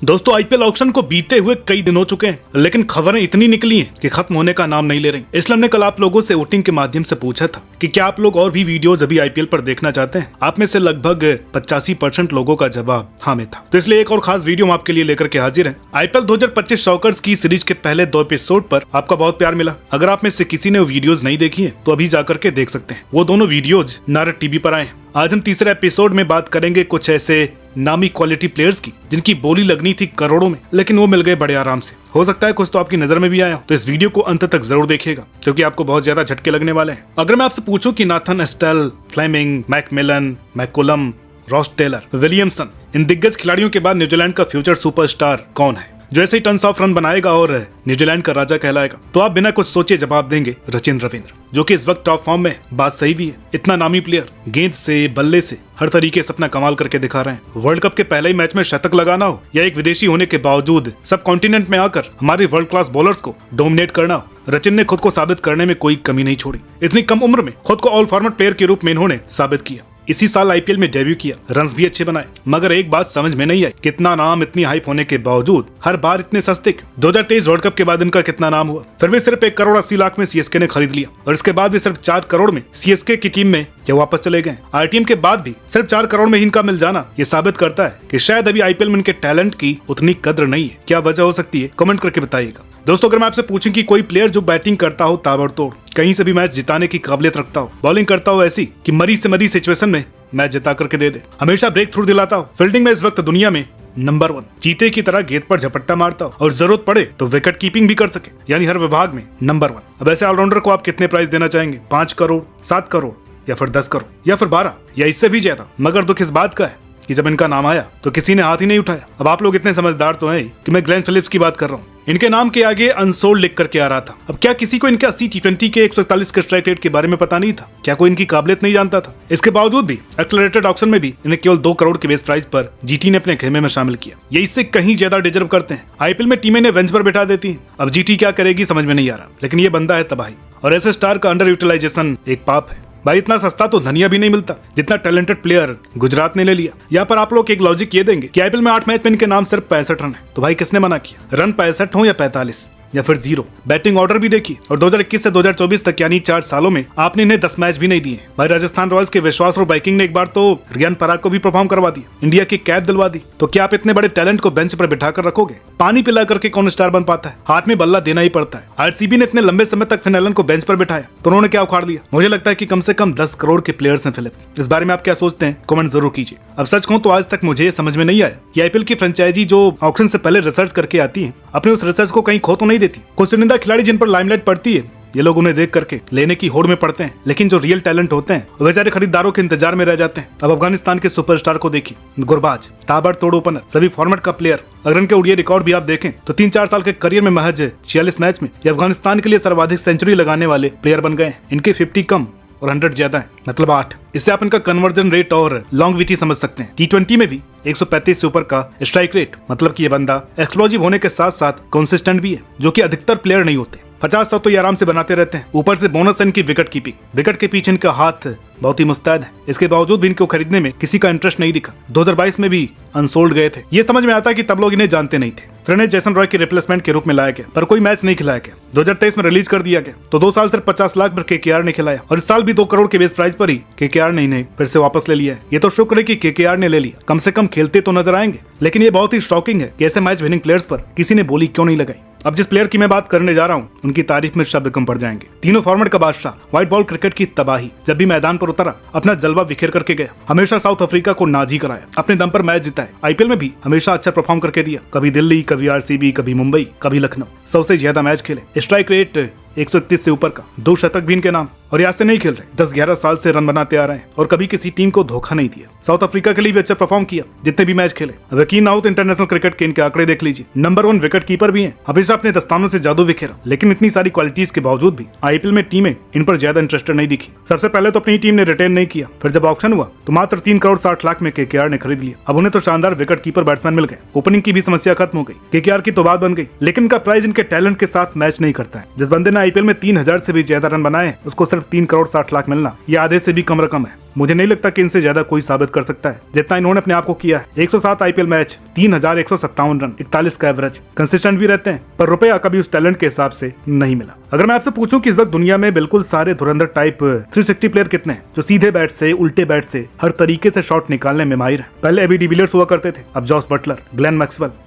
दोस्तों IPL auction को बीते हुए कई दिन हो चुके हैं, लेकिन खबरें इतनी निकली हैं कि खत्म होने का नाम नहीं ले रही। इसलिए हमने कल आप लोगों से वोटिंग के माध्यम से पूछा था कि क्या आप लोग और भी वीडियोस अभी आईपीएल पर देखना चाहते हैं। आप में से लगभग 85% लोगों का जवाब हाँ में था। तो इसलिए एक और खास वीडियो हम आपके लिए लेकर के हाजिर हैं। आईपीएल 2025 शॉकर्स की सीरीज के पहले 2 एपिसोड पर आपका बहुत प्यार मिला। अगर आप में से किसी ने वो वीडियोज नहीं देखी है तो अभी जाकर के देख सकते हैं। वो दोनों वीडियोज नारद टीवी पर आए हैं। आज हम तीसरे एपिसोड में बात करेंगे कुछ ऐसे नामी क्वालिटी प्लेयर्स की जिनकी बोली लगनी थी करोड़ों में, लेकिन वो मिल गए बड़े आराम से। हो सकता है कुछ तो आपकी नजर में भी आया हो, तो इस वीडियो को अंत तक जरूर देखिएगा क्योंकि आपको बहुत ज्यादा झटके लगने वाले हैं। अगर मैं आपसे पूछूं कि Nathan Astle, Fleming, McMillan, McCullum, Ross Taylor, Williamson, इन दिग्गज खिलाड़ियों के बाद न्यूजीलैंड का फ्यूचर सुपरस्टार कौन है जो ऐसे ही टन्स ऑफ रन बनाएगा और न्यूजीलैंड का राजा कहलाएगा, तो आप बिना कुछ सोचे जवाब देंगे रचिन रविंद्र, जो कि इस वक्त टॉप फॉर्म में। बात सही भी है, इतना नामी प्लेयर गेंद से, बल्ले से, हर तरीके से अपना कमाल करके दिखा रहे हैं। वर्ल्ड कप के पहले ही मैच में शतक लगाना हो या एक विदेशी होने के बावजूद सब कॉन्टिनेंट में आकर हमारे वर्ल्ड क्लास बॉलर्स को डोमिनेट करना हो, रचिन ने खुद को साबित करने में कोई कमी नहीं छोड़ी। इतनी कम उम्र में खुद को ऑल फॉर्मेट प्लेयर के रूप में इन्होंने साबित किया। इसी साल आईपीएल में डेब्यू किया, रन्स भी अच्छे बनाए, मगर एक बात समझ में नहीं आई, कितना नाम इतनी हाइप होने के बावजूद हर बार इतने सस्ते क्यों। 2023 वर्ल्ड कप के बाद इनका कितना नाम हुआ, फिर भी सिर्फ 1 करोड़ 80 लाख में सीएसके ने खरीद लिया और इसके बाद भी सिर्फ 4 करोड़ में सीएसके की टीम में ये वापस चले गए। आरटीएम के बाद भी सिर्फ 4 करोड़ में इनका मिल जाना ये साबित करता है कि शायद अभी आईपीएल में इनके टैलेंट की उतनी कद्र नहीं है। क्या वजह हो सकती है, कमेंट करके बताइएगा। दोस्तों अगर मैं आपसे पूछूं कि कोई प्लेयर जो बैटिंग करता हो ताबड़तोड़, कहीं से भी मैच जिताने की काबिलियत रखता हो, बॉलिंग करता हो ऐसी कि मरी से मरी सिचुएशन में मैच जिता करके दे दे, हमेशा ब्रेक थ्रू दिलाता हो, फील्डिंग में इस वक्त दुनिया में नंबर 1, चीते की तरह गेंद पर झपट्टा मारता हो और जरूरत पड़े तो विकेट कीपिंग भी कर सके, यानी हर विभाग में नंबर 1। अब ऐसे ऑलराउंडर को आप कितने प्राइस देना चाहेंगे? 5 करोड़, 7 करोड़ या फिर 10 करोड़ या फिर 12 या इससे भी ज्यादा? मगर दुख इस बात का है कि जब इनका नाम आया तो किसी ने हाथ ही नहीं उठाया। अब आप लोग इतने समझदार तो हैं कि मैं ग्लेन फिलिप्स की बात कर रहा हूँ। इनके नाम के आगे अनसोल्ड लिख करके आ रहा था। अब क्या किसी को इनके 80 T20 के 141 के स्ट्राइक रेट के बारे में पता नहीं था? क्या कोई इनकी काबिलियत नहीं जानता था? इसके बावजूद भी एक्सेलरेटेड ऑक्शन में भी इन्हें केवल 2 करोड़ के बेस प्राइस पर जीटी ने अपने खेमे में शामिल किया। ये इससे कहीं ज्यादा डिजर्व करते हैं। आईपीएल में टीमें इन्हें बेंच पर बैठा देती हैं। अब जीटी क्या करेगी समझ में नहीं आ रहा, लेकिन ये बंदा है तबाही और ऐसे स्टार का अंडर यूटिलाइजेशन एक पाप है। भाई इतना सस्ता तो धनिया भी नहीं मिलता जितना टैलेंटेड प्लेयर गुजरात ने ले लिया। यहाँ पर आप लोग एक लॉजिक ये देंगे कि आईपीएल में 8 मैच में इनके नाम सिर्फ 65 रन है, तो भाई किसने मना किया? रन 65 हो या 45 या फिर 0। बैटिंग ऑर्डर भी देखिए, और 2021 से 2024 तक यानी 4 सालों में आपने इन्हें 10 मैच भी नहीं दिए। भाई राजस्थान रॉयल्स के विश्वास और बाइकिंग ने एक बार तो रियान पराग को भी परफॉर्म करवा दिया, इंडिया की कैप दिलवा दी। तो क्या आप इतने बड़े टैलेंट को बेंच पर बिठा कर रखोगे? पानी पिला करके कौन स्टार बन पाता है? हाथ में बल्ला देना ही पड़ता है। आरसीबी ने इतने लंबे समय तक फिन एलन को बेंच पर बिठाया तो उन्होंने क्या उखाड़ दिया? मुझे लगता है कि कम से कम 10 करोड़ के प्लेयर्स हैं फिलिप। इस बारे में आप क्या सोचते हैं? कमेंट जरूर कीजिए। अब सच कहूं तो आज तक मुझे ये समझ में नहीं आया कि आईपीएल की फ्रेंचाइजी जो ऑक्शन से पहले रिसर्च करके आती है, अपने उस रिसर्च को कहीं खो तो नहीं देती। कुछ चुनिंदा खिलाड़ी जिन पर लाइमलाइट पड़ती है, ये लोग उन्हें देख करके लेने की होड़ में पड़ते हैं, लेकिन जो रियल टैलेंट होते हैं वो बेचारे खरीदारों के इंतजार में रह जाते हैं। अब अफगानिस्तान के सुपरस्टार को देखिए, गुरबाज, ताबड़तोड़ ओपनर, सभी फॉर्मेट का प्लेयर। अगर इनके ओडीआई रिकॉर्ड भी आप देखें तो 3-4 साल के करियर में महज 46 मैच में ये अफगानिस्तान के लिए सर्वाधिक सेंचुरी लगाने वाले प्लेयर बन गए। इनके 50 कम और 100 ज्यादा है, मतलब 8। इससे आप इनका कन्वर्जन रेट और लॉन्गविटी समझ सकते हैं। T20 में भी 135 से ऊपर का स्ट्राइक रेट, मतलब कि ये बंदा एक्सप्लोजिव होने के साथ साथ कंसिस्टेंट भी है, जो कि अधिकतर प्लेयर नहीं होते। 50-100 तो ये आराम से बनाते रहते हैं। ऊपर से बोनस इनकी विकेट कीपिंग, विकेट के पीछे इनका हाथ बहुत ही मुस्तैद है। इसके बावजूद भी इनको खरीदने में किसी का इंटरेस्ट नहीं दिखा। 2022 में भी अनसोल्ड गए थे। ये समझ में आता है कि तब लोग इन्हें जानते नहीं थे। फिर इन्हें जेसन रॉय के रिप्लेसमेंट के रूप में लाया गया, पर कोई मैच नहीं खिलाया गया। 2023 में रिलीज कर दिया गया तो 2 साल सिर्फ 50 लाख पर केकेआर ने खिलाया, और इस साल भी 2 करोड़ के बेस प्राइस पर ही केकेआर ने इन्हें फिर से वापस ले लिया है। ये तो शुक्र है कि केकेआर ने ले लिया, कम से कम खेलते तो नजर आएंगे। लेकिन ये बहुत ही शॉकिंग है कि ऐसे मैच विनिंग प्लेयर्स पर किसी ने बोली क्यों नहीं लगाई। अब जिस प्लेयर की मैं बात करने जा रहा हूँ उनकी तारीफ में शब्द कम पड़ जाएंगे। तीनों फॉर्मेट का बादशाह, व्हाइट बॉल क्रिकेट की तबाही, जब भी मैदान पर उतरा अपना जलवा बिखेर करके गया। हमेशा साउथ अफ्रीका को नाजी कराया, अपने दम पर मैच जिताए। आईपीएल में भी हमेशा अच्छा परफॉर्म करके दिया, कभी दिल्ली, कभी आरसीबी, कभी मुंबई, कभी लखनऊ। सबसे ज्यादा मैच खेले, स्ट्राइक रेट 131 से ऊपर का, 2 शतक भी इनके नाम, और यहाँ से नहीं खेल रहे, 10-11 साल से रन बनाते आ रहे हैं और कभी किसी टीम को धोखा नहीं दिया। साउथ अफ्रीका के लिए भी अच्छा परफॉर्म किया जितने भी मैच खेले। अब यकीन ना हो तो इंटरनेशनल क्रिकेट के इनके आंकड़े देख लीजिए। नंबर 1 विकेट कीपर भी हैं, हमेशा अपने दस्तानों से जादू बिखेरा। लेकिन इतनी सारी क्वालिटीज के बावजूद भी आईपीएल में टीमें इन पर ज्यादा इंटरेस्टेड नहीं दिखी। सबसे पहले तो अपनी टीम ने रिटेन नहीं किया, फिर जब ऑक्शन हुआ तो मात्र 3 करोड़ 60 लाख में केकेआर ने खरीद लिया। अब उन्हें तो शानदार विकेट कीपर बैट्समैन मिल गए, ओपनिंग की भी समस्या खत्म हो गई। केकेआर की तो बात बन गई, लेकिन इनका प्राइस इनके टैलेंट के साथ मैच नहीं करता है। जिस बंदे ने आईपीएल में 3000 से भी ज्यादा रन बनाए उसको सिर्फ 3 करोड़ 60 लाख मिलना, ये आधे से भी कम रकम है। मुझे नहीं लगता कि इनसे ज्यादा कोई साबित कर सकता है जितना इन्होंने अपने आप को किया है। 107 आईपीएल मैच, 3157 रन, 41 का एवरेज, कंसिस्टेंट भी रहते हैं, पर रुपया कभी उस टैलेंट के हिसाब से नहीं मिला। अगर मैं आपसे पूछूं कि इस वक्त दुनिया में बिल्कुल सारे धुरंधर टाइप 360 प्लेयर कितने हैं जो सीधे बैट से, उल्टे बैट से, हर तरीके से शॉट निकालने में माहिर है। पहले एबी डिविलियर्स हुआ करते थे, अब जॉस बटलर, ग्लेन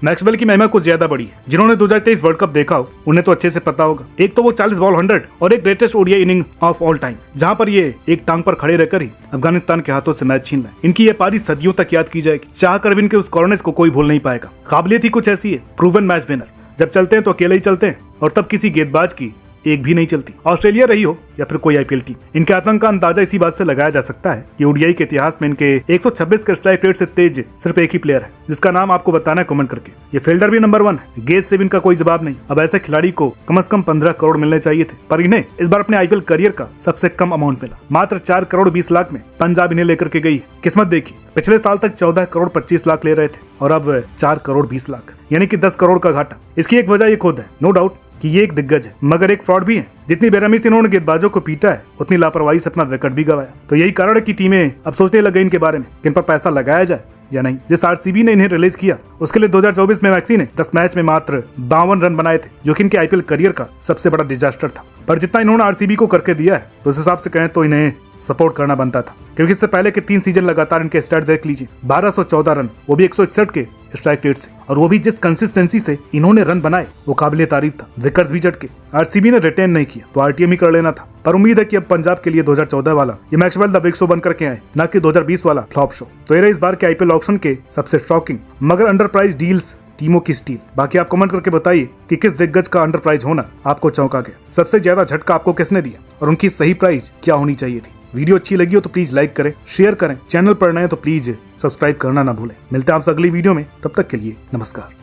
मैक्सवेल की महिमा कुछ ज्यादा बड़ी है। जिन्होंने 2023 वर्ल्ड कप देखा हो उन्हें तो अच्छे से पता होगा। एक तो वो 40 बॉल 100 और एक greatest ODI inning of all time, जहां पर ये एक टांग पर खड़े रहकर ही अफगानिस्तान के हाथों से मैच छीन लाए। इनकी ये पारी सदियों तक याद की जाएगी। चाह कर भी इनके उस कॉर्नर्स को कोई भूल नहीं पाएगा। काबिलियत ही कुछ ऐसी है, प्रूवन मैच विनर। जब चलते हैं तो अकेले ही चलते हैं और तब किसी गेंदबाज की एक भी नहीं चलती। ऑस्ट्रेलिया रही हो या फिर कोई आईपीएल टीम, इनके आतंक का अंदाजा इसी बात से लगाया जा सकता है कि ओडीआई के इतिहास में इनके 126 के स्ट्राइक रेट से तेज सिर्फ एक ही प्लेयर है, जिसका नाम आपको बताना है कमेंट करके। ये फील्डर भी नंबर 1 है, गेंद से भी इनका कोई जवाब नहीं। अब ऐसे खिलाड़ी को कम से कम 15 करोड़ मिलने चाहिए थे, पर इन्हें इस बार अपने आईपीएल करियर का सबसे कम अमाउंट मिला। मात्र 4 करोड़ 20 लाख में पंजाब इन्हें लेकर के गई। किस्मत देखी, पिछले साल तक 14 करोड़ 25 लाख ले रहे थे और अब 4 करोड़ 20 लाख, यानी कि 10 करोड़ का घाटा। इसकी एक वजह ये खुद है, नो डाउट कि ये एक दिग्गज है, मगर एक फ्रॉड भी है। जितनी बेरहमी से इन्होंने गेंदबाजों को पीटा है, उतनी लापरवाही से अपना विकेट भी गवाया। तो यही कारण है कि टीमें अब सोचने लग गई इनके बारे में कि इन पर पैसा लगाया जाए या नहीं। जिस आरसीबी ने इन्हें रिलीज किया उसके लिए 2024 में मैक्सी ने 10 मैच में मात्र 52 रन बनाए थे, जो कि इनके आईपीएल करियर का सबसे बड़ा डिजास्टर था। पर जितना इन्होंने आरसीबी को करके दिया है, तो उस हिसाब से कहें तो इन्हें सपोर्ट करना बनता था, क्योंकि इससे पहले के 3 सीजन लगातार इनके स्टार्ट देख लीजिए। 1214 रन, वो भी 161 के स्ट्राइक रेट से, और वो भी जिस कंसिस्टेंसी से इन्होंने रन बनाए वो काबिले तारीफ था। विकेट्स भी झटके। आरसीबी ने रिटेन नहीं किया तो आरटीएम ही कर लेना था, पर उम्मीद है कि अब पंजाब के लिए 2014 वाला ये मैक्सवेल द बिग शो बनकर के आए, ना कि 2020 वाला फ्लॉप शो। तो ये रहे इस बार के आईपीएल ऑक्शन के सबसे शॉकिंग मगर अंडर प्राइस डील्स टीमों की स्टील। बाकी आप कमेंट करके बताइए कि किस दिग्गज का अंडर प्राइस होना आपको चौंका गया, सबसे ज्यादा झटका आपको किसने दिया और उनकी सही प्राइस क्या होनी चाहिए थी। वीडियो अच्छी लगी हो तो प्लीज लाइक करें, शेयर करें, चैनल पर नए तो प्लीज सब्सक्राइब करना ना भूलें। मिलते हैं आपसे अगली वीडियो में, तब तक के लिए नमस्कार।